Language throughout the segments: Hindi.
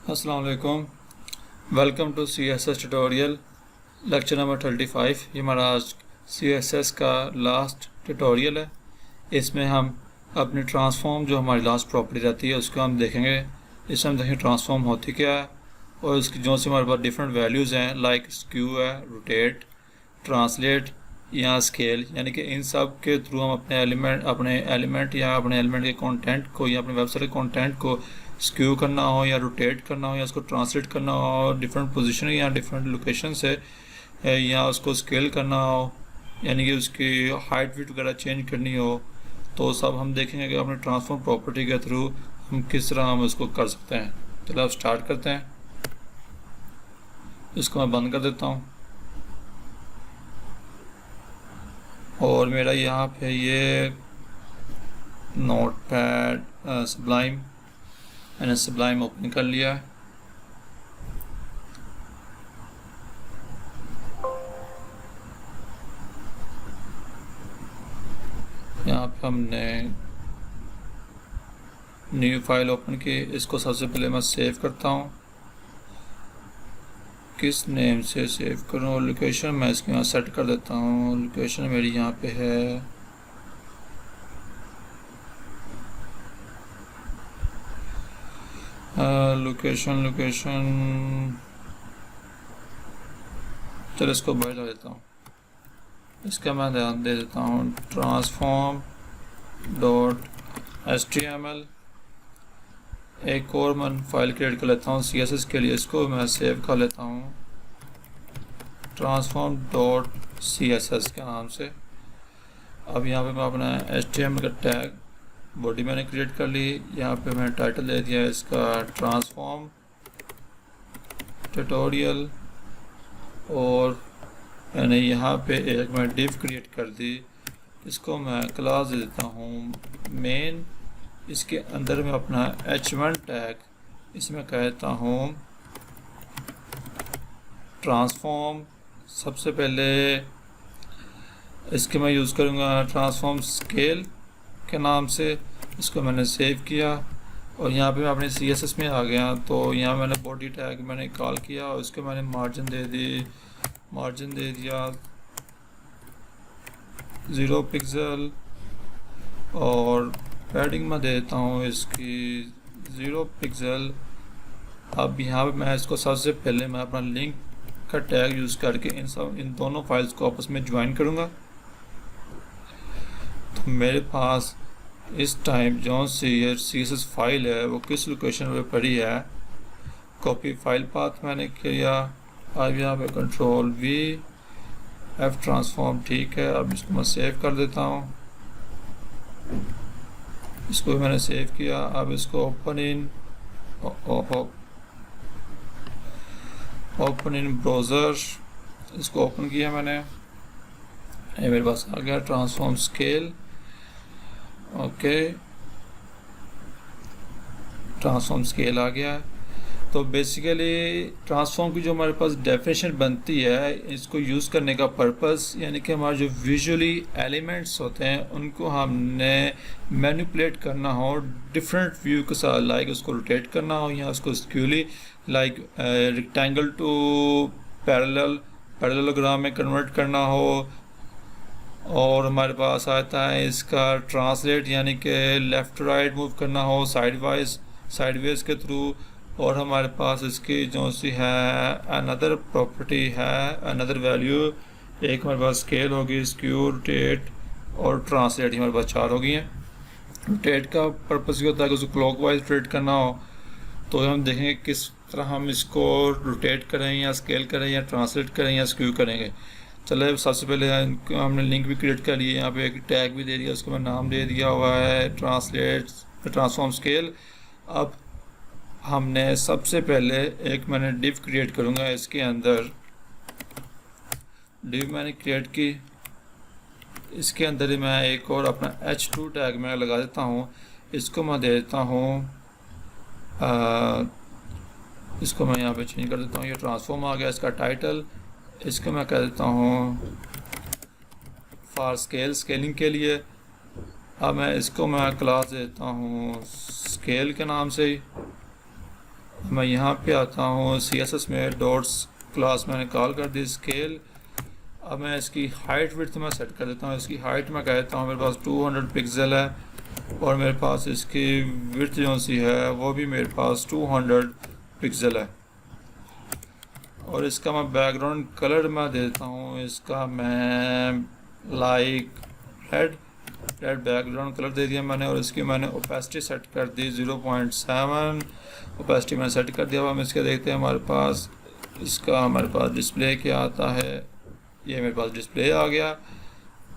अस्सलाम वालेकुम। Welcome to CSS tutorial lecture number 35। ये हमारा आज CSS का लास्ट ट्यूटोरियल है। इसमें हम अपनी ट्रांसफॉर्म जो हमारी लास्ट प्रॉपर्टी रहती है उसको हम देखेंगे। इसमें हम देखेंगे ट्रांसफॉर्म होती क्या है और उसकी जो से हमारे पास डिफरेंट वैल्यूज़ हैं, लाइक स्क्यू है, रोटेट, ट्रांसलेट या स्केल, यानी कि इन सब के थ्रू हम अपने एलिमेंट के कंटेंट को या अपने वेबसाइट के कंटेंट को स्क्यू करना हो या रोटेट करना हो या उसको ट्रांसलेट करना हो डिफरेंट पोजीशन या डिफरेंट लोकेशन से, या उसको स्केल करना हो यानी कि उसकी हाइट विड्थ वगैरह चेंज करनी हो, तो सब हम देखेंगे कि अपने ट्रांसफॉर्म प्रॉपर्टी के थ्रू हम किस तरह हम उसको कर सकते हैं। चलो अब स्टार्ट करते हैं। इसको मैं बंद कर देता हूँ और मेरा यहाँ पे ये नोट पैड सब्लाइम, मैंने सब्लाइम ओपन कर लिया है। यहाँ पे हमने न्यू फाइल ओपन की। इसको सबसे पहले मैं सेव करता हूँ। किस नेम से सेव करूँ? लोकेशन मैं इसके यहाँ सेट कर देता हूँ। लोकेशन मेरी यहाँ पे है लोकेशन चलो इसको बाहर डाल देता हूँ। इसका मैं ध्यान दे देता हूँ ट्रांसफॉर्म .html। एक और मैं फाइल क्रिएट कर लेता हूँ CSS के लिए। इसको मैं सेव कर लेता हूँ ट्रांसफॉर्म .css के नाम से। अब यहाँ पे मैं अपना HTML का टैग बॉडी मैंने क्रिएट कर ली। यहाँ पे मैंने टाइटल दे दिया इसका ट्रांसफॉर्म ट्यूटोरियल, और मैंने यहाँ पे एक मैं डिव क्रिएट कर दी। इसको मैं क्लास दे देता हूँ मेन। इसके अंदर मैं अपना h1 टैग इसमें कहता हूँ ट्रांसफॉर्म। सबसे पहले इसके मैं यूज़ करूँगा ट्रांसफॉर्म स्केल के नाम से। इसको मैंने सेव किया और यहाँ पे मैं अपने CSS में आ गया। तो यहाँ मैंने बॉडी टैग मैंने कॉल किया और इसको मैंने मार्जिन दे दिया 0 पिक्सल और पैडिंग में देता हूँ इसकी 0 पिक्सल। अब यहाँ पे मैं इसको सबसे पहले मैं अपना लिंक का टैग यूज़ करके इन दोनों फाइल्स को आपस में ज्वाइन करूँगा। तो मेरे पास इस टाइम जो सी CSS फाइल है वो किस लोकेशन पे पड़ी है। कॉपी फाइल पाथ मैंने किया। अब यहाँ पे Ctrl+V F ट्रांसफॉर्म, ठीक है। अब इसको मैं सेव कर देता हूँ। इसको भी मैंने सेव किया। अब इसको ओपन इन ब्राउज़र, इसको ओपन किया मैंने। ये मेरे पास आ गया transform scale. Okay, transform scale आ गया। तो बेसिकली ट्रांसफॉर्म की जो हमारे पास डेफिनेशन बनती है, इसको यूज़ करने का पर्पस यानी कि हमारे जो विजुअली एलिमेंट्स होते हैं उनको हमने मैनिपुलेट करना हो डिफरेंट व्यू के साथ, लाइक उसको रोटेट करना हो या उसको स्क्यूली लाइक रेक्टेंगल टू पैरेललोग्राम में कन्वर्ट करना हो। और हमारे पास आता है इसका ट्रांसलेट यानी कि लेफ़्ट राइट मूव करना हो साइडवेज के थ्रू। और हमारे पास इसकी जो सी है अनदर प्रॉपर्टी है, अनदर वैल्यू। एक हमारे पास स्केल होगी, स्क्यू, रोटेट और ट्रांसलेट, हमारे पास 4 होगी हैं। रोटेट का पर्पस ये होता है कि उसको क्लॉकवाइज रोटेट करना हो। तो हम देखेंगे किस तरह हम इसको रोटेट करें या स्केल करें या ट्रांसलेट करें या स्क्यू करेंगे। चले सबसे पहले हमने लिंक भी क्रिएट कर लिए। यहाँ पे एक टैग भी दे दिया, उसको मैं नाम दे दिया हुआ है ट्रांसफॉर्म स्केल। अब हमने सबसे पहले एक मैंने डिव क्रिएट करूँगा। इसके अंदर डिव मैंने क्रिएट की। इसके अंदर ही मैं एक और अपना h2 टैग मैं लगा देता हूँ। इसको मैं दे देता हूँ इसको मैं यहाँ पे चेंज कर देता हूँ। ये ट्रांसफॉर्म आ गया। इसका टाइटल इसको मैं कह देता हूँ फॉर स्केलिंग के लिए। अब मैं क्लास देता हूँ स्केल के नाम से ही। मैं यहाँ पे आता हूँ CSS में डॉट्स क्लास मैंने कॉल कर दी स्केल। अब मैं इसकी हाइट विड्थ में सेट कर देता हूँ। इसकी हाइट में कहता हूँ मेरे पास 200 पिक्सल है और मेरे पास इसकी विड्थ जो सी है वो भी मेरे पास 200 पिक्सल है। और इसका मैं बैकग्राउंड कलर में देता हूँ, इसका मैं लाइक रेड बैकग्राउंड कलर दे दिया मैंने। और इसकी मैंने ओपेसिटी सेट कर दी 0.7 ओपेसिटी मैंने सेट कर दिया। अब हम इसके देखते हैं हमारे पास डिस्प्ले क्या आता है। ये मेरे पास डिस्प्ले आ गया।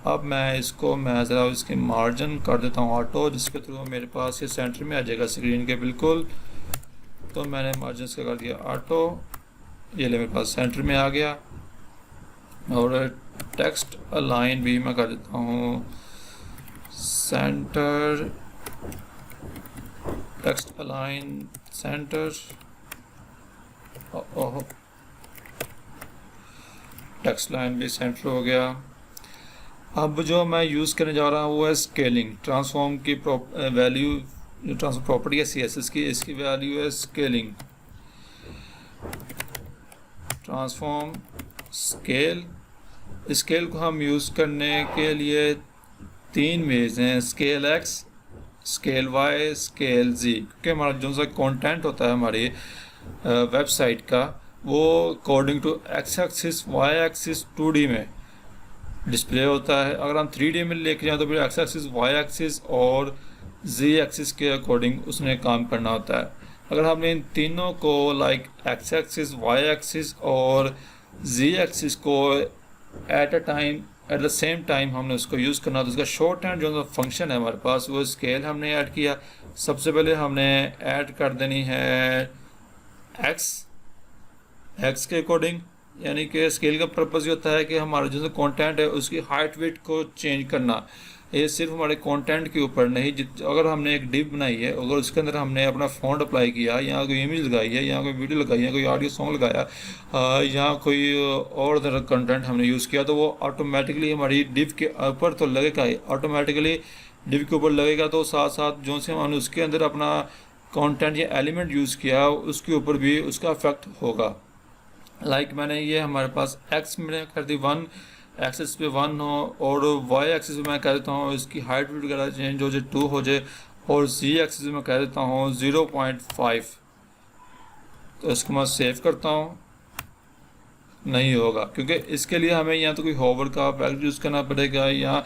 अब मैं ज़रा इसकी मार्जिन कर देता हूँ ऑटो, जिसके थ्रू मेरे पास ये सेंटर में आ जाएगा स्क्रीन के बिल्कुल। तो मैंने मार्जिन इसका कर दिया ऑटो, ये ले मेरे पास सेंटर में आ गया। और टेक्स्ट अलाइन भी मैं कर देता हूँ centre, text align centre. Text line भी सेंटर हो गया। अब जो मैं यूज़ करने जा रहा हूँ वो है स्केलिंग। ट्रांसफॉर्म की वैल्यू, जो ट्रांसफॉर्म प्रॉपर्टी है CSS की, इसकी वैल्यू है स्केलिंग। ट्रांसफॉर्म स्केल, स्केल को हम यूज़ करने के लिए 3 वेज हैं, scale X, scale Y, scale Z। क्योंकि हमारा जो सा कंटेंट होता है हमारी वेबसाइट का, वो according to X axis Y axis 2D में डिस्प्ले होता है। अगर हम 3D में लेके जाएं तो फिर X एक्सिस Y एक्सिस और Z एक्सिस के अकॉर्डिंग उसने काम करना होता है। अगर हमने इन तीनों को like X axis Y axis और Z एक्सिस को एट द सेम टाइम हमने उसको यूज़ करना, तो उसका शॉर्ट हैंड जो फंक्शन है हमारे पास वो स्केल हमने ऐड किया। सबसे पहले हमने ऐड कर देनी है X के अकॉर्डिंग, यानी कि स्केल का पर्पज़ ये होता है कि हमारा जो कंटेंट है उसकी हाइट वेट को चेंज करना। ये सिर्फ हमारे कंटेंट के ऊपर नहीं, अगर हमने एक डिव बनाई है, अगर उसके अंदर हमने अपना फॉन्ट अप्लाई किया, यहाँ कोई इमेज लगाई है, यहाँ कोई वीडियो लगाई है, कोई ऑडियो सॉन्ग लगाया, यहाँ कोई और तरह कंटेंट हमने यूज़ किया, तो वो ऑटोमेटिकली हमारी डिव के ऊपर तो लगेगा ही, ऑटोमेटिकली डिव के ऊपर लगेगा। तो साथ साथ जो से हमने उसके अंदर अपना कंटेंट या एलिमेंट यूज़ किया उसके ऊपर भी उसका इफेक्ट होगा। लाइक मैंने ये हमारे पास X मैंने कर दी 1, एक्सिस पे 1 हो, और Y एक्सिस पे मैं कह देता हूँ इसकी हाइट वगैरह चेंज हो जाए 2 हो जाए, और Z एक्सिस में कह देता हूँ 0.5। तो इसको मैं सेव करता हूँ, नहीं होगा क्योंकि इसके लिए हमें यहाँ तो कोई होवर का इफेक्ट यूज़ करना पड़ेगा, या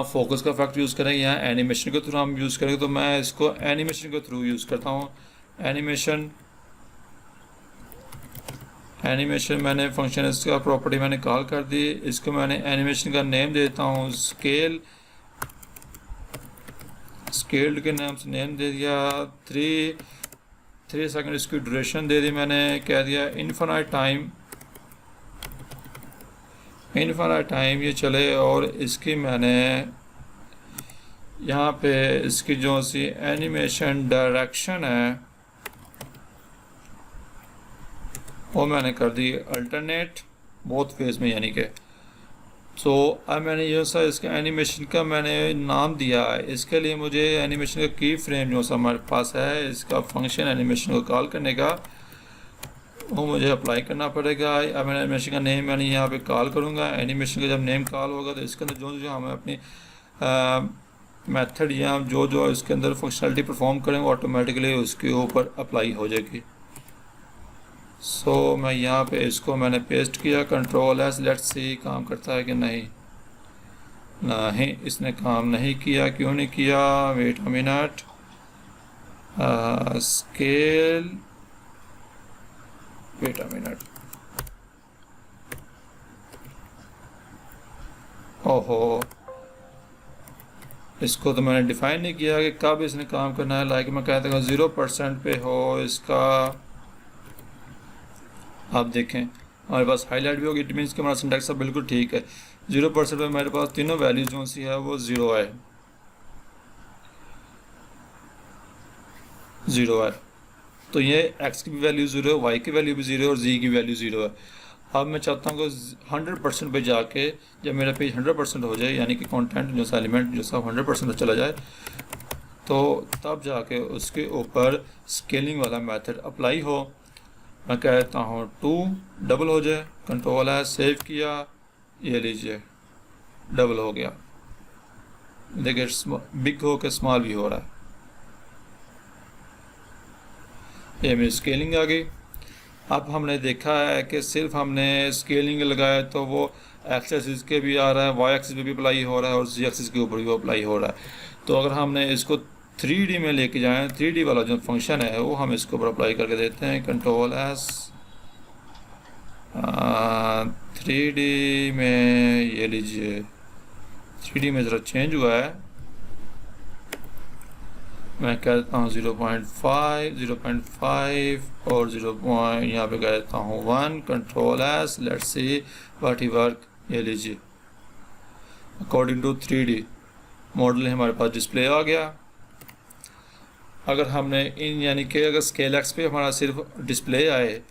फोकस का इफेक्ट यूज़ करेंगे, या एनिमेशन के थ्रू हम यूज़ करेंगे। तो मैं इसको एनिमेशन के थ्रू यूज़ करता हूँ। एनिमेशन मैंने फंक्शन इसका प्रॉपर्टी मैंने कॉल कर दी। इसको मैंने एनिमेशन का नेम देता हूँ स्केल, स्केल्ड के नाम से नेम दे दिया। 3 सेकंड इसकी ड्यूरेशन दे दी मैंने, कह दिया इनफाइनाइट टाइम ये चले। और इसकी मैंने यहाँ पे इसकी जो सी एनिमेशन डायरेक्शन है वो मैंने कर दी अल्टरनेट बोथ फेज में, यानी कि सो अब मैंने ये सा इसका एनिमेशन का मैंने नाम दिया है। इसके लिए मुझे एनिमेशन का की फ्रेम जो सा हमारे पास है, इसका फंक्शन एनिमेशन को कॉल करने का वो मुझे अप्लाई करना पड़ेगा। अब मैंने एनिमेशन का नेम मैंने यहाँ पे कॉल करूँगा। एनिमेशन का जब नेम कॉल होगा तो इसके अंदर जो हमें अपनी मेथड या जो इसके अंदर फंक्शनलिटी परफॉर्म करेंगे ऑटोमेटिकली उसके ऊपर अप्लाई हो जाएगी। सो मैं यहाँ पे इसको मैंने पेस्ट किया, Ctrl+S, लेट्स सी काम करता है कि नहीं। इसने काम नहीं किया। क्यों नहीं किया? Wait a minute. Scale, wait a minute. ओहो, इसको तो मैंने डिफाइन नहीं किया कि कब इसने काम करना है। लाइक मैं कहता हूँ 0% पे हो इसका। आप देखें हमारे पास हाईलाइट भी होगी, इट मीन्स कि हमारा सिंटैक्स सब बिल्कुल ठीक है। 0% पे मेरे पास तीनों वैल्यूज जो सी है वो 0 है। तो ये x की भी वैल्यू 0 है, y की वैल्यू भी 0 है और z की वैल्यू 0 है। अब मैं चाहता हूँ कि 100% पे जाके जब मेरा पेज 100% हो जाए, यानी कि कंटेंट जो सा एलिमेंट जो सा 100% चला जाए, तो तब जाके उसके ऊपर स्केलिंग वाला मेथड अप्लाई हो। मैं कहता हूँ 2 डबल हो जाए, कंट्रोल है, सेव किया, ये लीजिए डबल हो गया। देखिए बिग हो के स्मॉल भी हो रहा है। ये मेरी स्केलिंग आ गई। अब हमने देखा है कि सिर्फ हमने स्केलिंग लगाया तो वो एक्स एक्सिस के भी आ रहा है, वाई एक्सिस पे भी अप्लाई हो रहा है और जी एक्सिस के ऊपर भी अप्लाई हो रहा है। तो अगर हमने इसको 3D में लेके जाएं, 3D वाला जो फंक्शन है वो हम इसके ऊपर अप्लाई करके देते हैं, कंट्रोल एस। 3D में ये लीजिए, 3D में ज़रा चेंज हुआ है। मैं कहता हूँ 0.5 और 0. यहाँ पे कहता हूँ 1, control S, let's see what he work. ये लीजिए अकॉर्डिंग टू 3D मॉडल हमारे पास डिस्प्ले आ गया। अगर हमने इन यानी कि अगर स्केल एक्स पे हमारा सिर्फ डिस्प्ले आए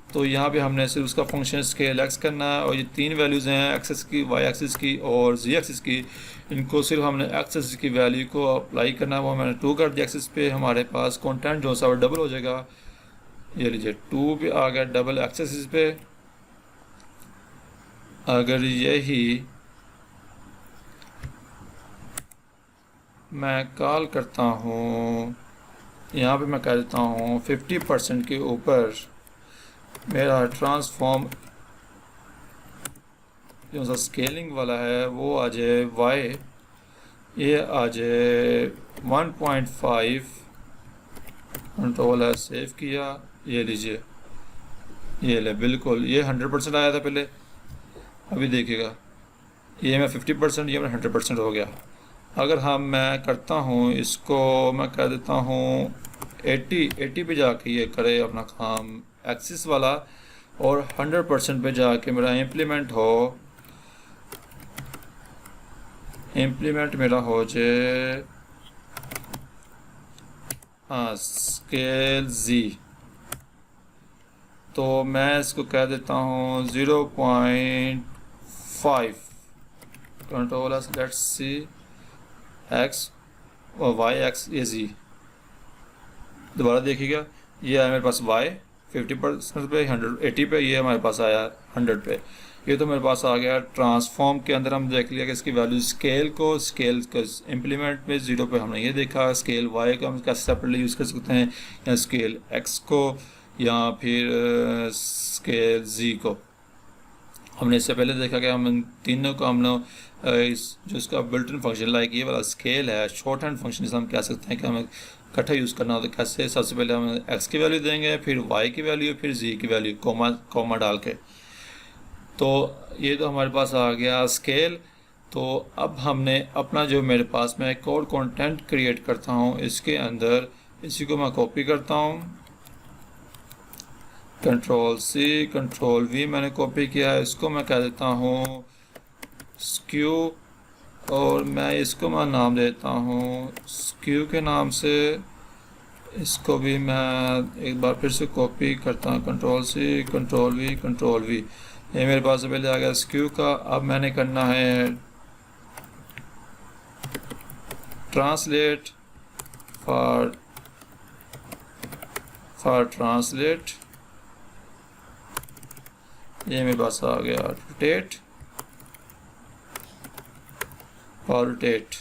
तो यहाँ पे हमने सिर्फ उसका फंक्शन स्केल एक्स करना है, और ये 3 वैल्यूज़ हैं, एक्सिस की, वाई एक्सिस की और जी एक्सिस की। इनको सिर्फ हमने एक्स एक्सिस की वैल्यू को अप्लाई करना है, वो मैंने 2 कर दिया एक्सिस पे। हमारे पास कंटेंट जो सा वो डबल हो जाएगा। ये लीजिए 2 पे आ गया डबल एक्स एक्सिस पे। अगर यही मैं कॉल करता हूँ, यहाँ पे मैं कह देता हूँ 50% के ऊपर मेरा ट्रांसफॉर्म जो सा स्केलिंग वाला है वो आ जाए वाई, ये आ जाए 1.5, कंट्रोल है, सेव किया, ये लीजिए, ये ले बिल्कुल ये 100% आया था पहले। अभी देखिएगा ये मैं 50%, ये मैं 100% हो गया। अगर मैं करता हूँ इसको, मैं कह देता हूँ 80 पे जाके ये करे अपना काम एक्सिस वाला, और 100% पे जाके मेरा इम्प्लीमेंट मेरा हो जाए, हाँ, स्केल जी। तो मैं इसको कह देता हूँ 0.5, control S, let's see x और वाई एक्स, ये जी। दोबारा देखिएगा, ये आया मेरे पास वाई 50% पे, 180 पे, ये हमारे पास आया 100 पे। ये तो मेरे पास आ गया। ट्रांसफॉर्म के अंदर हम देख लिया कि इसकी वैल्यू स्केल को इम्प्लीमेंट में 0 पे हमने ये देखा। स्केल वाई को हम कैसे सेपरेटली यूज़ कर सकते हैं, या स्केल एक्स को, या फिर स्केल जी को। हमने इससे पहले देखा कि हम इन तीनों को हम लोग जो इसका बिल्ट इन फंक्शन लाइक ये वाला स्केल है, शॉर्ट हैंड फंक्शन जिसे हम कह सकते हैं कि हमें इकट्ठा यूज़ करना हो तो कैसे, सबसे पहले हम एक्स की वैल्यू देंगे, फिर वाई की वैल्यू, फिर जी की वैल्यू, कॉमा डाल के। तो ये तो हमारे पास आ गया स्केल। तो अब हमने अपना जो मेरे पास मैं एक और कंटेंट क्रिएट करता हूँ इसके अंदर, इसी को मैं कॉपी करता हूँ, कंट्रोल सी, कंट्रोल वी मैंने कॉपी किया है। इसको मैं कह देता हूँ स्क्यू, और मैं इसको मैं नाम देता हूँ स्क्यू के नाम से। इसको भी मैं एक बार फिर से कॉपी करता हूँ, कंट्रोल सी, कंट्रोल वी, ये मेरे पास पहले आ गया स्क्यू का। अब मैंने करना है ट्रांसलेट फॉर ट्रांसलेट, ये मेरे पास आ गया रोटेट फॉर रोटेट।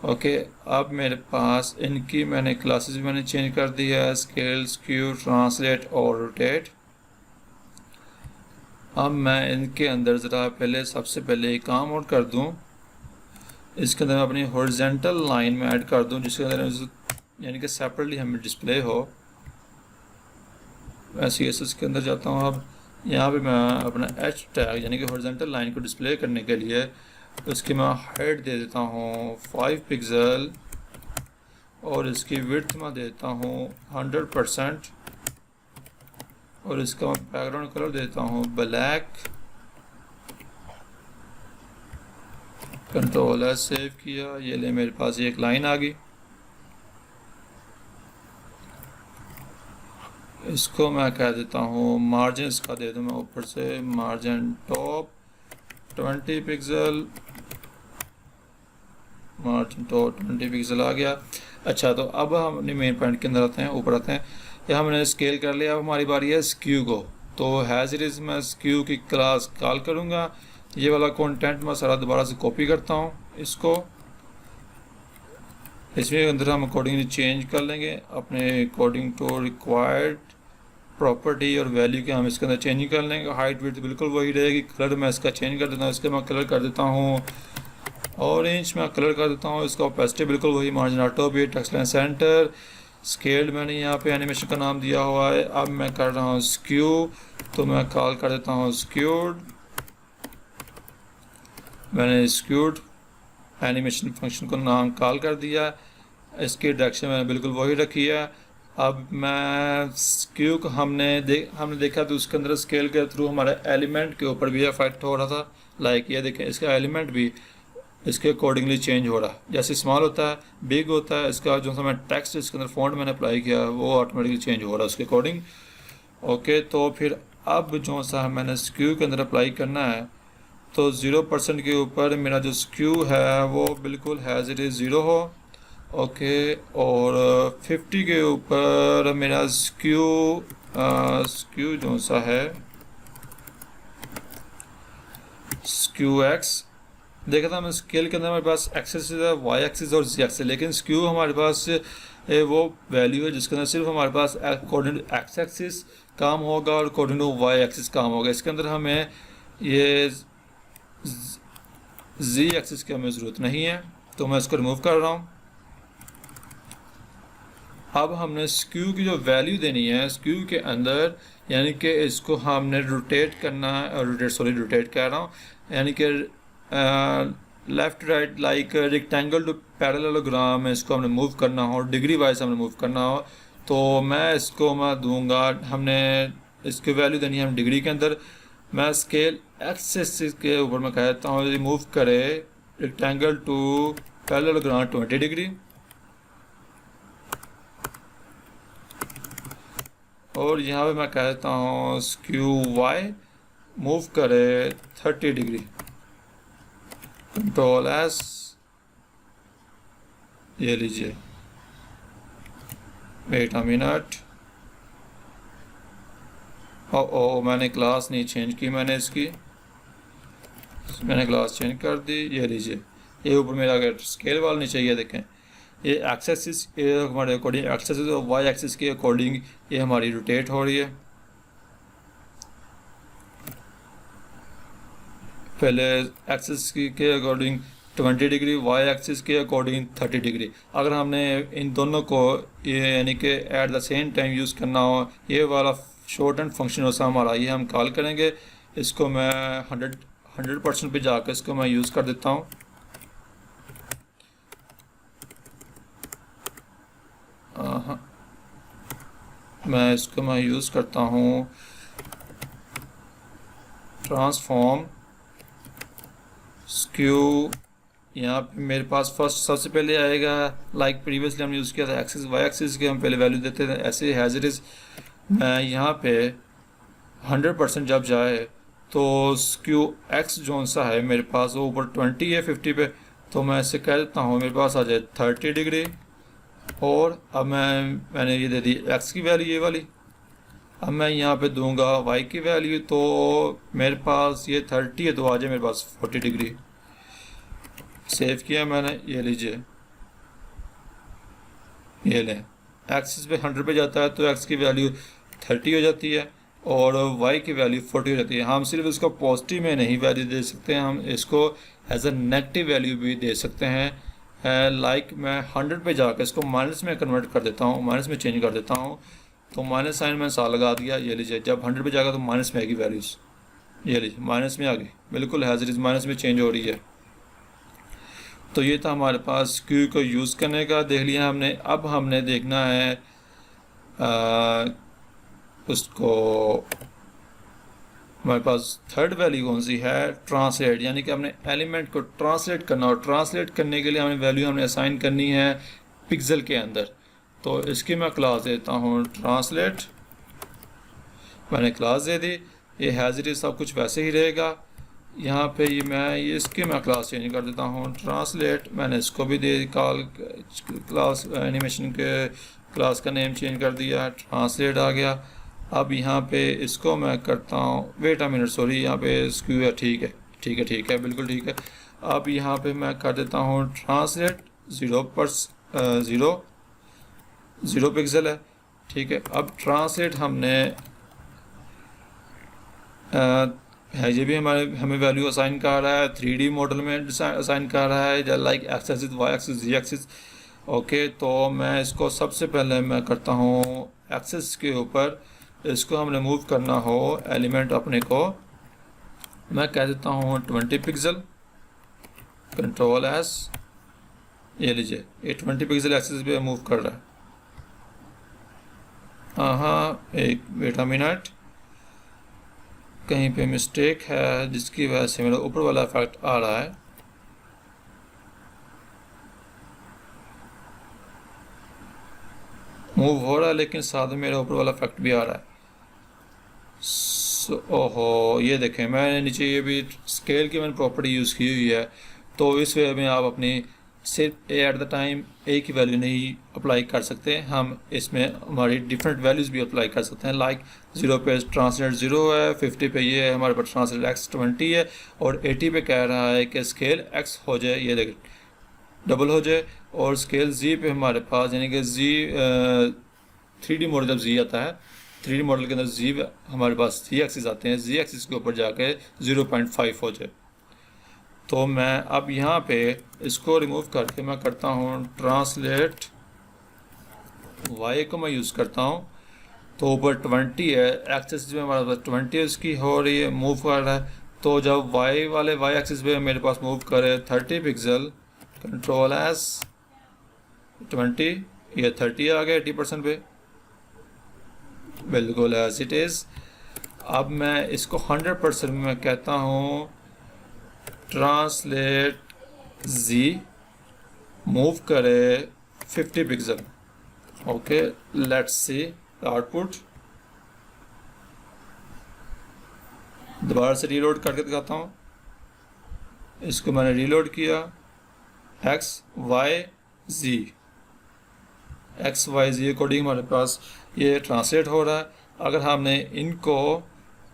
ओके, अब मेरे पास इनकी मैंने क्लासेस भी मैंने चेंज कर दी है, स्केल, स्क्यू, ट्रांसलेट और रोटेट। अब मैं इनके अंदर ज़रा पहले सबसे पहले एक काम और कर दूं, इसके अंदर मैं अपनी हॉरिजॉन्टल लाइन में ऐड कर दूं, जिसके अंदर यानी कि सेपरेटली हमें डिस्प्ले हो। मैं CSS के अंदर जाता हूं। अब यहाँ पे मैं अपना H टैग यानी कि हॉरिजॉन्टल लाइन को डिस्प्ले करने के लिए उसकी मैं हाइट दे देता हूँ 5 पिक्सल, और इसकी विड्थ मैं देता हूँ 100%, और इसका मैं बैकग्राउंड कलर देता हूँ ब्लैक। कंट्रोल एस, सेव किया, ये ले मेरे पास ये एक लाइन आ गई। इसको मैं कह देता हूँ मार्जिन, इसका दे दूँ मैं ऊपर से मार्जिन टॉप 20 पिक्सल, मार्जिन तो 20 पिक्सल आ गया। अच्छा, तो अब हम अपने मेन पॉइंट के अंदर आते हैं, ऊपर आते हैं। यहाँ हमने स्केल कर लिया, अब हमारी बारी है स्क्यू को। तो हैज़ इट इज़ मैं स्क्यू की क्लास कॉल करूँगा। ये वाला कंटेंट मैं सारा दोबारा से कॉपी करता हूँ इसको, इसमें अंदर हम अकॉर्डिंगली चेंज कर लेंगे अपने अकॉर्डिंग टू रिक्वायर्ड प्रॉपर्टी और वैल्यू के हम इसके अंदर चेंज कर लेंगे। हाइट विड्थ बिल्कुल वही रहेगी। कलर मैं इसका चेंज कर देता हूँ, इसके मैं कलर कर देता हूँ ऑरेंज, मैं कलर कर देता हूँ इसका ओपेसिटी बिल्कुल वही, मार्जिन ऑटो भी, टेक्स्ट लाइन सेंटर, स्केल्ड मैंने यहाँ पे एनिमेशन का नाम दिया हुआ है। अब मैं कर रहा हूँ स्क्यू, तो मैं कॉल कर देता हूँ स्क्यूड। मैंने स्क्यूड एनिमेशन फंक्शन को नाम कॉल कर दिया, इसकी डायरेक्शन मैंने बिल्कुल वही रखी है। अब मैं स्क्यू को हमने देखा तो उसके अंदर स्केल के थ्रू हमारे एलिमेंट के ऊपर भी इफेक्ट हो रहा था। लाइक ये देखें, इसका एलिमेंट भी इसके अकॉर्डिंगली चेंज हो रहा है। जैसे स्मॉल होता है, बिग होता है, इसका जो सा मैं टेक्स्ट इसके अंदर फॉन्ट मैंने अप्लाई किया वो ऑटोमेटिकली चेंज हो रहा है उसके अकॉर्डिंग। ओके, तो फिर अब जो सा मैंने स्क्यू के अंदर अप्लाई करना है, तो 0% के ऊपर मेरा जो स्क्यू है वो बिल्कुल हैज़ इट इज़ 0 हो। ओके, और 50 के ऊपर मेरा स्क्यू जो सा है स्क्यू एक्स। देखा था मैं स्केल के अंदर हमारे पास एक्सेस है, वाई एक्सिस और जी एक्सिस, लेकिन स्क्यू हमारे पास वो वैल्यू है जिसके अंदर सिर्फ हमारे पास अकॉर्डिंग टू एक्स एक्सिस काम होगा और अकॉर्डिंग टू वाई एक्सिस काम होगा। इसके अंदर हमें ये जी एक्सिस की हमें ज़रूरत नहीं है, तो मैं इसको रिमूव कर रहा हूँ। अब हमने स्क्यू की जो वैल्यू देनी है स्क्यू के अंदर, यानी कि इसको हमने रोटेट करना है, रोटेट कर रहा हूँ, यानी कि left right like rectangle to parallelogram में इसको हमने मूव करना हो, डिग्री वाइज हमने मूव करना हो, तो मैं इसको मैं दूंगा, हमने इसकी वैल्यू देनी है हम डिग्री के अंदर। मैं स्केल एक्सिस के ऊपर मैं कहता हूँ रिमूव करे रेक्टेंगल टू पैरेललोग्राम 20 डिग्री, और यहाँ पे मैं कहता हूँ स्क्यू वाई मूव करे 30 डिग्री, कंट्रोल एस, ये लीजिए, वेट अ मिनट। ओ मैंने क्लास नहीं चेंज की, मैंने क्लास चेंज कर दी। ये लीजिए, ये ऊपर मेरा अगर स्केल वाला नहीं चाहिए, देखें ये एक्सेस हमारे अकॉर्डिंग एक्सेस और वाई एक्सिस के अकॉर्डिंग ये हमारी रोटेट हो रही है। पहले एक्सिस के अकॉर्डिंग 20 डिग्री, वाई एक्सिस के अकॉर्डिंग 30 डिग्री। अगर हमने इन दोनों को ये यानी कि at the same time use करना हो, ये वाला शॉर्ट एंड फंक्शन होता हमारा, ये हम कॉल करेंगे। इसको मैं 100% पे जाकर इसको मैं यूज़ कर देता हूँ। मैं इसको मैं यूज़ करता हूँ ट्रांसफॉर्म स्क्यू। यहाँ पे मेरे पास फर्स्ट सबसे पहले आएगा, लाइक प्रीवियसली हमने यूज़ किया था एक्सिस वाई एक्सिस के हम पहले वैल्यू देते थे, ऐसे हैज़ इट इज़। मैं यहाँ पे 100% जब जाए तो स्क्यू एक्स जो सा है मेरे पास वो ऊपर 20 है 50 पे, तो मैं इसे कह देता हूँ मेरे पास आ जाए 30 डिग्री। और अब मैंने ये दे दी एक्स की वैल्यू ये वाली, अब मैं यहाँ पे दूंगा वाई की वैल्यू, तो मेरे पास ये 30 है तो आ जाए मेरे पास 40 डिग्री। सेव किया मैंने, ये लीजिए, ये लें, एक्सिस पे 100 पे जाता है तो एक्स की वैल्यू 30 हो जाती है और वाई की वैल्यू 40 हो जाती है। हम सिर्फ इसको पॉजिटिव में नहीं वैल्यू दे सकते हैं, हम इसको एज अ नेगेटिव वैल्यू भी दे सकते हैं। लाइक मैं 100 पे जाकर इसको माइनस में कन्वर्ट कर देता हूँ, माइनस में चेंज कर देता हूँ, तो माइनस साइन मैंने साल लगा दिया। ये लीजिए, जब 100 पे जाएगा तो माइनस में आएगी वैल्यूज़, ये लीजिए माइनस में आ गई, बिल्कुल हैज़ इट इज़ माइनस में चेंज हो रही है। तो ये था हमारे पास क्यू को यूज़ करने का, देख लिया हमने। अब हमने देखना है उसको, हमारे पास थर्ड वैल्यू कौन सी है, ट्रांसलेट, यानी कि हमने एलिमेंट को ट्रांसलेट करना, और ट्रांसलेट करने के लिए हमें वैल्यू हमने असाइन करनी है पिक्सल के अंदर। तो इसकी मैं क्लास देता हूँ ट्रांसलेट, मैंने क्लास दे दी। ये हैज़ इट इज़ सब कुछ वैसे ही रहेगा। यहाँ पे ये इसकी मैं क्लास चेंज कर देता हूँ। ट्रांसलेट मैंने इसको भी दे कॉल क्लास एनिमेशन के क्लास का नेम चेंज कर दिया, ट्रांसलेट आ गया। अब यहाँ पे इसको मैं करता हूँ, वेट अ मिनट सॉरी, यहाँ पे स्क्यू है, ठीक है ठीक है ठीक है बिल्कुल ठीक है। अब यहाँ पे मैं कर देता हूँ ट्रांसलेट 0 पिक्सल है, ठीक है। अब ट्रांसलेट हमने है ये भी हमें वैल्यू असाइन कर रहा है, 3D मॉडल में असाइन कर रहा है, like X axis Y axis Z axis. Okay, तो मैं इसको सबसे पहले मैं करता हूँ एक्सिस के ऊपर, इसको हमने मूव करना हो एलिमेंट अपने को, मैं कह देता हूँ 20 पिक्सल, कंट्रोल एस, ये लीजिए ये 20 पिक्सल एक्सिस पे मूव कर रहा है। हाँ एक बेटा मिनट, कहीं पे मिस्टेक है जिसकी वजह से मेरा ऊपर वाला इफेक्ट आ रहा है। मूव हो रहा है लेकिन साथ में मेरा ऊपर वाला इफेक्ट भी आ रहा है। ओहो, ये देखें मैंने नीचे ये भी स्केल की मैंने प्रॉपर्टी यूज़ की हुई है, तो इस वे में आप अपनी सिर्फ एट द टाइम ए की वैल्यू नहीं अप्लाई कर सकते, हम इसमें हमारी डिफरेंट वैल्यूज़ भी अप्लाई कर सकते हैं। लाइक 0 पे ट्रांसलेट 0 है, 50 पे ये है हमारे पास ट्रांसलेट x 20 है, और 80 पे कह रहा है कि स्केल x हो जाए, ये देखें डबल हो जाए, और स्केल z पे हमारे पास यानी कि z 3D मॉडल जब z आता है, 3D मॉडल के अंदर z हमारे पास z एक्सिस आते हैं, z एक्सिस के ऊपर जाके 0.5 हो जाए। तो मैं अब यहाँ पे इसको रिमूव करके मैं करता हूँ ट्रांसलेट y को मैं यूज़ करता हूँ, तो ऊपर 20 है, एक्सिस में हमारे पास 20 इसकी हो रही है, मूव कर रहा है। तो जब y वाले y एक्सिस पे मेरे पास मूव करे 30 पिक्सल, कंट्रोल एस 20, ये 30 आ गया 80% पे, बिल्कुल एज इट इज़। अब मैं इसको 100% में मैं कहता हूँ ट्रांसलेट z मूव करे 50 pixel. Okay, let's see output, दोबारा से रीलोड करके दिखाता हूँ। इसको मैंने रीलोड किया, x y z अकॉर्डिंग हमारे पास ये ट्रांसलेट हो रहा है। अगर हमने इनको,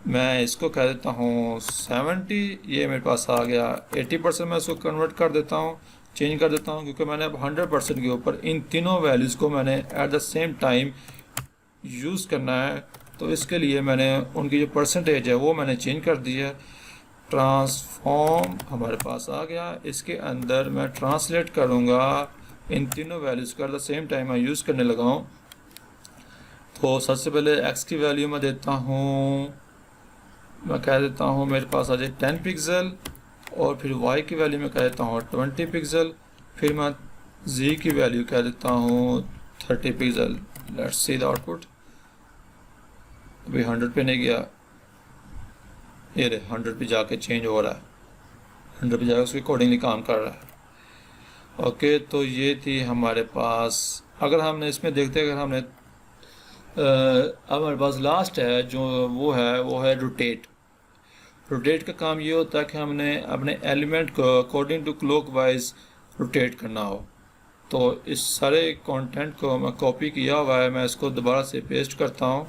मैं इसको कह देता हूँ 70, ये मेरे पास आ गया 80%, मैं इसको कन्वर्ट कर देता हूँ, चेंज कर देता हूँ, क्योंकि मैंने अब 100% के ऊपर इन तीनों वैल्यूज़ को मैंने at the same time use करना है। तो इसके लिए मैंने उनकी जो परसेंटेज है वो मैंने चेंज कर दी है। ट्रांसफॉर्म हमारे पास आ गया, इसके अंदर मैं ट्रांसलेट करूँगा इन तीनों वैल्यूज़ को एट द सेम टाइम मैं यूज़ करने लगा हूँ। तो सबसे पहले x की वैल्यू मैं देता हूँ, मैं कह देता हूँ मेरे पास आ जाए 10 पिक्सल, और फिर y की वैल्यू मैं कह देता हूँ 20 पिक्सल, फिर मैं z की वैल्यू कह देता हूँ 30 pixel. Let's see the output, अभी 100 पे नहीं गया, ये रे 100 पे जाके चेंज हो रहा है, 100 पे जाकर उसके अकॉर्डिंगली काम कर रहा है। ओके, तो ये थी हमारे पास। अगर हमने इसमें देखते हैं, अगर हमने अब हमारे पास लास्ट है जो वो है रोटेट। रोटेट का काम ये होता है कि हमने अपने एलिमेंट को अकॉर्डिंग टू क्लॉकवाइज रोटेट करना हो। तो इस सारे कंटेंट को मैं कॉपी किया हुआ है, मैं इसको दोबारा से पेस्ट करता हूँ।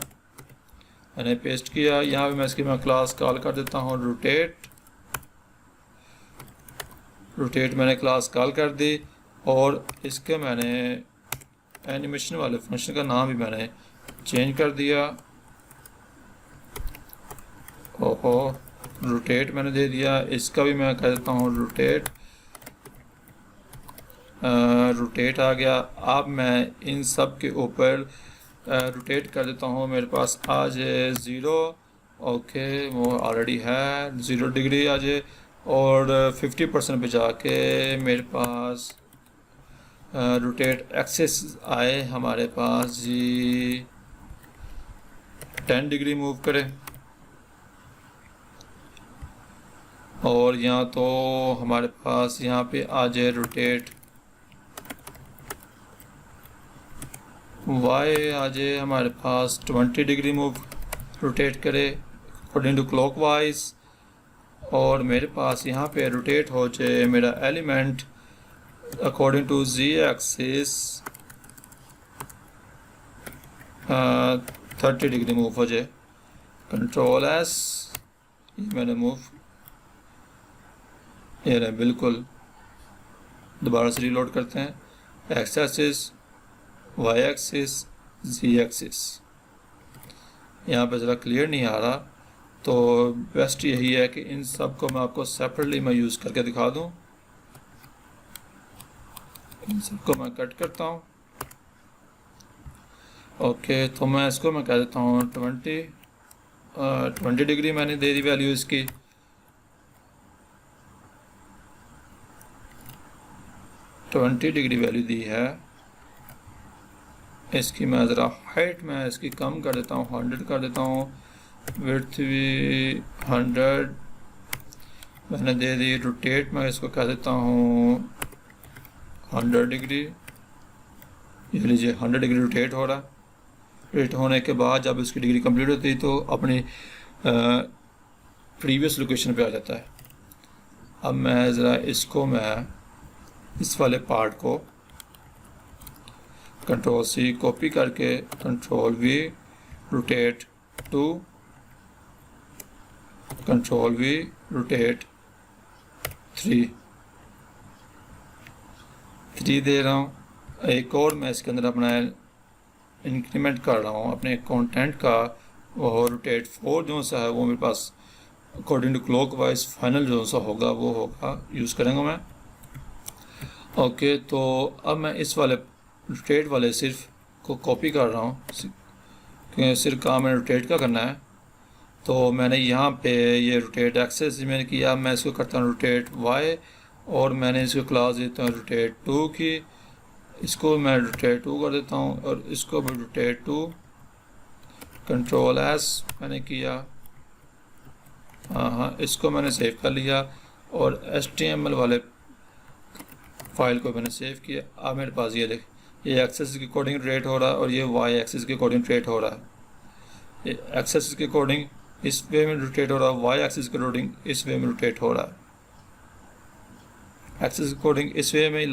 मैंने पेस्ट किया, यहाँ पे मैं इसकी क्लास कॉल कर देता हूँ रोटेट मैंने क्लास कॉल कर दी, और इसके मैंने एनिमेशन वाले फंक्शन का नाम भी मैंने चेंज कर दिया। ओहो, रोटेट मैंने दे दिया, इसका भी मैं कह देता हूँ रोटेट आ गया। अब मैं इन सब के ऊपर रोटेट कर देता हूँ, मेरे पास आ जाए 0, ओके वो ऑलरेडी है 0 डिग्री आ जाए, और 50% पे जाके मेरे पास रोटेट एक्सिस आए हमारे पास जी 10 डिग्री मूव करे, और यहाँ तो हमारे पास यहाँ पे आ जाए रोटेट y आ जाए हमारे पास 20 डिग्री मूव रोटेट करे अकॉर्डिंग टू क्लॉकवाइज, और मेरे पास यहाँ पे रोटेट हो जाए मेरा element according to z axis 30 degree move हो जाए। कंट्रोल एस, ये मैंने मूव, ये रहे बिल्कुल। दोबारा से रीलोड करते हैं। X axis, Y axis, Z axis. यहाँ पे ज़रा क्लियर नहीं आ रहा, तो बेस्ट यही है कि इन सब को मैं आपको सेपरेटली मैं यूज़ करके दिखा दूँ। इन सबको मैं कट करता हूँ। ओके, तो मैं इसको मैं कह देता हूँ 20 डिग्री मैंने दे दी वैल्यू इसकी। डिग्री वैल्यू दी है। इसकी मैं ज़रा हाइट में इसकी कम कर देता हूँ, 100 कर देता हूँ। विड्थ भी 100 मैंने दे दी। रोटेट मैं इसको कह देता हूँ 100 डिग्री। ये लीजिए 100 डिग्री रोटेट हो रहा है। रोटेट होने के बाद जब इसकी डिग्री कंप्लीट होती है तो अपनी प्रीवियस लोकेशन पे आ जाता है। अब मैं ज़रा इसको मैं इस वाले पार्ट को कंट्रोल सी कॉपी करके control V rotate two, control V rotate 3 दे रहा हूँ। एक और मैं इसके अंदर अपना इंक्रीमेंट कर रहा हूँ अपने कंटेंट का, वो रोटेट 4 जो सा है वो मेरे पास according to clockwise final जो सा होगा वो होगा, यूज़ करेंगे मैं। ओके, तो अब मैं इस वाले रोटेट वाले सिर्फ को कॉपी कर रहा हूँ क्योंकि सिर्फ काम मैंने रोटेट का करना है। तो मैंने यहाँ पे ये रोटेट एक्सेस मैंने किया, मैं इसको करता हूँ रोटेट वाई, और मैंने इसको क्लास देता हूँ रोटेट 2 की। इसको मैं रोटेट 2 कर देता हूँ और इसको भी रोटेट 2। कंट्रोल एस मैंने किया, हाँ, इसको मैंने सेव कर लिया और HTML वाले फाइल को मैंने सेव किया। अब मेरे पास ये देख, ये एक्सेस के अकॉर्डिंग रोटेट हो रहा है और ये वाई एक्सिस के अकॉर्डिंग रोटेट हो रहा है। ये एक्सेस के अकॉर्डिंग इस वे में रोटेट हो रहा है, वाई एक्सिस के अकॉर्डिंग इस वे में रोटेट हो रहा है। एक्सिस के अकॉर्डिंग इस वे में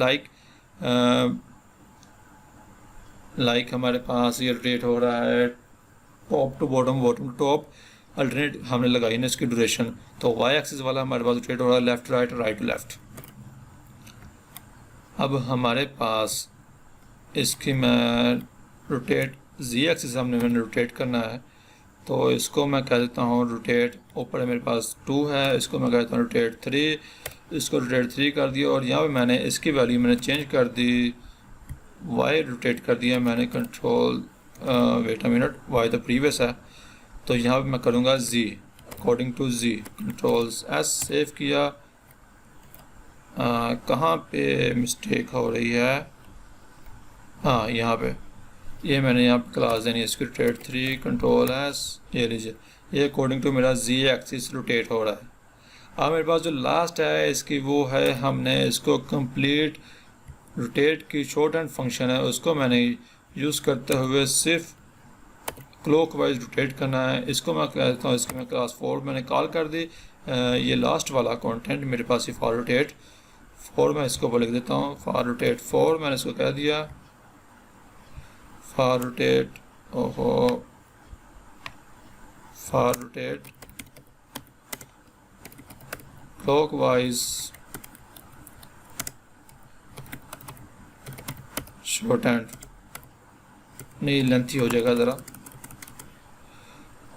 लाइक हमारे पास ये रोटेट हो रहा है top to bottom, bottom to top, alternate हमने लगाई ना इसकी ड्यूरेशन। तो वाई एक्सिस वाला हमारे पास रोटेट हो रहा है left right, right to left. अब हमारे पास इसकी मैं रोटेट जी एक्सिस मैंने रोटेट करना है, तो इसको मैं कह देता हूँ रोटेट, ऊपर मेरे पास 2 है, इसको मैं कहता हूँ रोटेट 3, इसको रोटेट 3 कर दिया। और यहाँ पे मैंने इसकी वैल्यू मैंने चेंज कर दी, वाई रोटेट कर दिया मैंने। Control wait a minute, Y तो प्रीवियस है, तो यहाँ पे मैं करूँगा Z according to Z. Control S save किया। कहाँ पे मिस्टेक हो रही है, हाँ यहाँ पे, ये मैंने यहाँ पे क्लास देनी है इसकी रोटेट 3। कंट्रोल एस, ये लीजिए, ये अकॉर्डिंग टू मेरा जी एक्सिस रोटेट हो रहा है। अब मेरे पास जो लास्ट है इसकी वो है, हमने इसको कंप्लीट रोटेट की शॉर्ट हैंड फंक्शन है उसको मैंने यूज़ करते हुए सिर्फ क्लॉक वाइज रोटेट करना है। इसको मैं कहता हूँ, इसकी मैं क्लास 4 मैंने कॉल कर दी। ये लास्ट वाला कंटेंट मेरे पास ही फॉर रोटेट 4 मैं इसको लिख देता हूँ, फॉर रोटेट 4 मैंने इसको कह दिया। फॉर रोटेट, ओहो, for rotate clockwise short hand, नहीं लेंथी हो जाएगा ज़रा।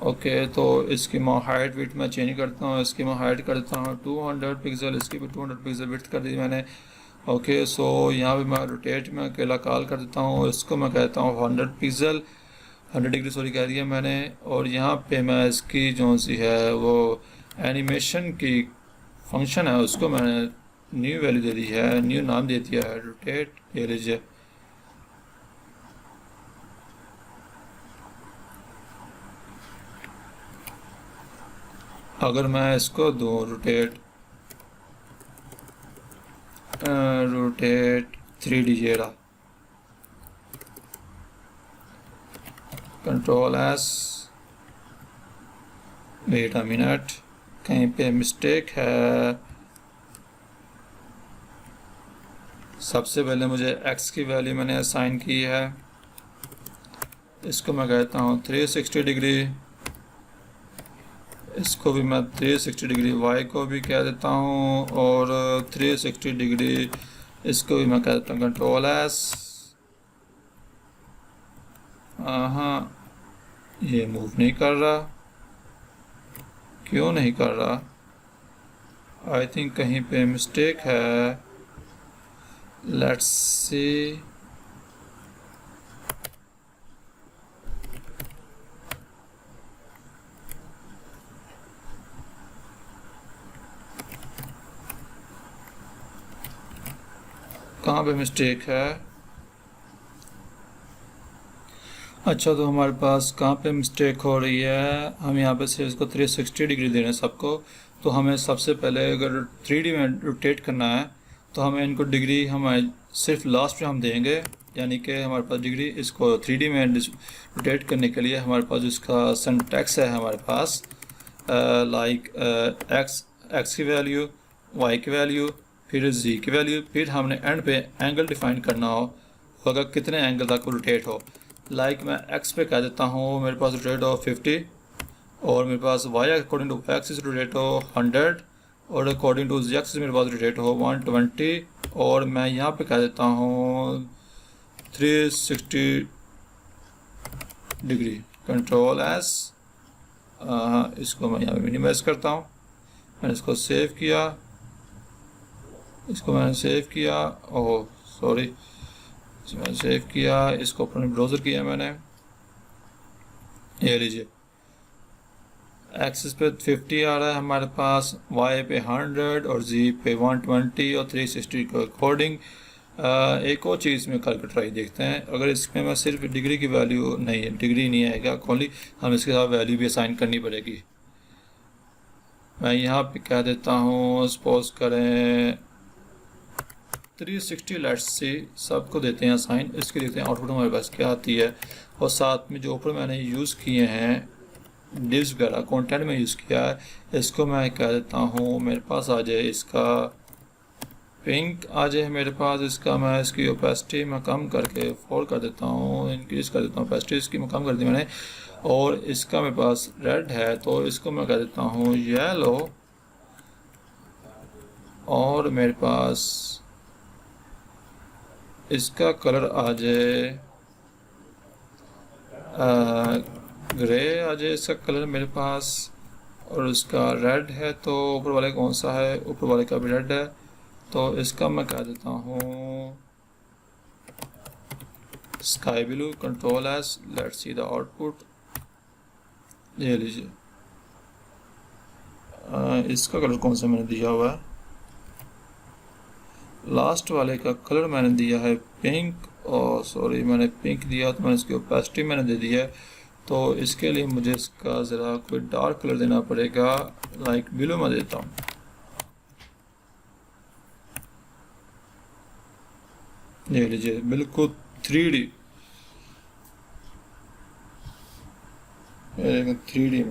ओके, तो इसकी मैं हाइट विड्थ मैं चेंज करता हूँ, इसकी मैं हाइट कर देता हूँ 200 पिक्सल, इसकी भी 200 पिक्सल विड्थ कर दी मैंने। ओके, सो यहाँ पे मैं रोटेट में अकेला कॉल कर देता हूँ, इसको मैं कहता हूँ 100 पिक्सल, 100 डिग्री सॉरी कह दिया मैंने। और यहाँ पे मैं इसकी जो सी है वो एनिमेशन की फंक्शन है उसको मैंने न्यू वैल्यू दे दी है, न्यू नाम दे दिया है रोटेट। ये लीजिए, अगर मैं इसको दूँ रोटेट 3D जेरा, control S, wait a minute, कहीं पे मिस्टेक है। सबसे पहले मुझे x की वैल्यू मैंने असाइन की है, इसको मैं कहता हूँ 360 डिग्री, इसको भी मैं 360 डिग्री y को भी कह देता हूँ, और 360 डिग्री इसको भी मैं कह देता हूँ कंट्रोल एस। हाँ, ये मूव नहीं कर रहा, क्यों नहीं कर रहा? आई थिंक कहीं पे मिस्टेक है। Let's see. कहाँ पे मिस्टेक है? अच्छा, तो हमारे पास कहाँ पे मिस्टेक हो रही है? हम यहाँ पे सिर्फ इसको 360 डिग्री दे रहे हैं सबको। तो हमें सबसे पहले अगर 3D में रोटेट करना है तो हमें इनको डिग्री हमारे सिर्फ लास्ट में हम देंगे, यानी कि हमारे पास डिग्री इसको 3D में रोटेट करने के लिए हमारे पास इसका सिंटैक्स है हमारे पास, लाइक एक्स की वैल्यू, वाई की वैल्यू, फिर जी की वैल्यू, फिर हमने एंड पे एंगल डिफाइन करना हो अगर कितने एंगल तक रोटेट हो। लाइक मैं x पे कह देता हूँ मेरे पास रोटेट हो 50, और मेरे पास y according to axis rotate हो 100, और अकॉर्डिंग टू z एक्सिस मेरे पास रोटेट हो 120, और मैं यहाँ पे कह देता हूँ 360 डिग्री कंट्रोल एस। इसको मैं यहाँ पे मिनिमाइज करता हूँ। मैंने इसको सेव किया, इसको मैंने सेव किया, ओह सॉरी, मैंने सेव किया, इसको अपने ब्राउज़र किया मैंने। ये लीजिए, एक्सिस पे 50 आ रहा है हमारे पास, y पे 100 और z पे 120 और 360 के अकॉर्डिंग। एक और चीज़ में करके ट्राई देखते हैं। अगर इसमें मैं सिर्फ डिग्री की वैल्यू नहीं है, डिग्री नहीं आएगा, ओनली हम इसके साथ वैल्यू भी असाइन करनी पड़ेगी। मैं यहाँ पे कह देता हूँ, सपोज करें 360, लेट्स सी, सबको देते हैं साइन। इसके देखते हैं आउटपुट हमारे पास क्या आती है। और साथ में जो ऊपर मैंने यूज़ किए हैं डिव्स वगैरह कंटेंट में यूज़ किया है, इसको मैं कह देता हूँ मेरे पास आ जाए इसका पिंक आ जाए मेरे पास। इसका मैं इसकी ओपेसिटी मैं कम करके 4 कर देता हूँ, इंक्रीज़ कर देता हूँ ओपेसिटी इसकी मैं कम कर दी मैंने। और इसका मेरे पास रेड है तो इसको मैं कह देता हूँ येलो, और मेरे पास इसका कलर आ जाए ग्रे आ जाए इसका कलर मेरे पास। और इसका रेड है, तो ऊपर वाले कौन सा है? ऊपर वाले का भी रेड है, तो इसका मैं कह देता हूँ sky blue control S. Let's see the output. ये लीजिए, इसका कलर कौन सा मैंने दिया हुआ है? लास्ट वाले का कलर मैंने दिया है पिंक, और सॉरी मैंने पिंक दिया तो मैंने इसकी ओपेसिटी मैंने दे दी है। तो इसके लिए मुझे इसका ज़रा कोई डार्क कलर देना पड़ेगा, लाइक ब्लू मैं देता हूँ। ये लीजिए, बिल्कुल 3D 3D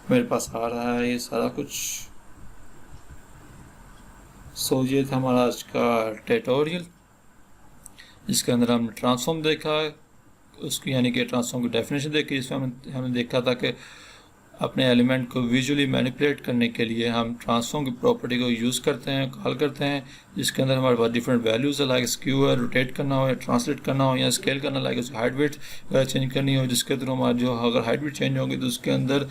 मेरे पास आ रहा है ये सारा कुछ। सो ये था हमारा आज का ट्यूटोरियल, जिसके अंदर हमने ट्रांसफॉर्म देखा है, उसकी यानी कि ट्रांसफॉर्म की डेफिनेशन देखी, जिसमें हमने देखा था कि अपने एलिमेंट को विजुअली मैनिपुलेट करने के लिए हम ट्रांसफॉर्म की प्रॉपर्टी को यूज़ करते हैं, कॉल करते हैं, जिसके अंदर हमारे पास डिफरेंट वैल्यूज़ है, लाइक स्क्यू है, रोटेट करना हो या ट्रांसलेट करना हो या स्केल करना, लाइक उसकी हाइट वेट वगैरह चेंज करनी हो, जिसके थ्रू हमारा जो अगर हाइट वेट चेंज होगी तो उसके अंदर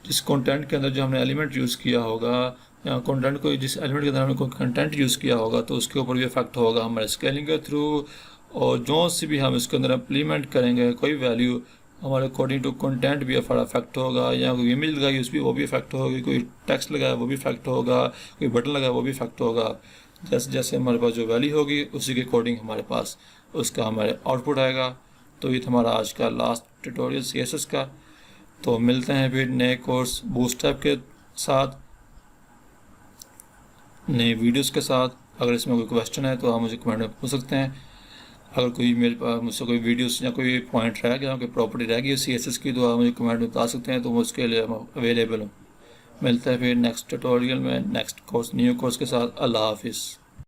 जिस कंटेंट के अंदर जो हमने एलिमेंट यूज़ किया होगा, या कंटेंट को जिस एलिमेंट के अंदर हमने कोई कंटेंट यूज़ किया होगा तो उसके ऊपर भी इफेक्ट होगा हमारे स्केलिंग के थ्रू। और जो सी भी हम इसके अंदर इम्प्लीमेंट करेंगे कोई वैल्यू, हमारे अकॉर्डिंग टू कंटेंट भी इफेक्ट होगा, या कोई इमेज लगाई उस भी वो भी इफेक्ट होगी, कोई टेक्स्ट लगाया वो भी इफेक्ट होगा, कोई बटन लगाया वो भी इफेक्ट होगा। जैसे जैसे हमारे पास जो वैल्यू होगी उसी के अकॉर्डिंग हमारे पास उसका हमारे आउटपुट आएगा। तो ये था हमारा आज का लास्ट ट्यूटोरियल CSS का। तो मिलते हैं फिर नए कोर्स बूटस्ट्रैप के साथ, नए वीडियोस के साथ। अगर इसमें कोई क्वेश्चन है तो आप मुझे कमेंट में पूछ सकते हैं। अगर कोई मेरे पास मुझसे कोई वीडियोस या कोई पॉइंट रह गया, कोई प्रॉपर्टी रह गई CSS की, तो आप मुझे कमेंट में बता सकते हैं, तो मैं उसके लिए अवेलेबल हूँ। मिलते हैं फिर नेक्स्ट ट्यूटोरियल में नेक्स्ट कोर्स न्यू कोर्स के साथ। अल्लाह हाफिज़।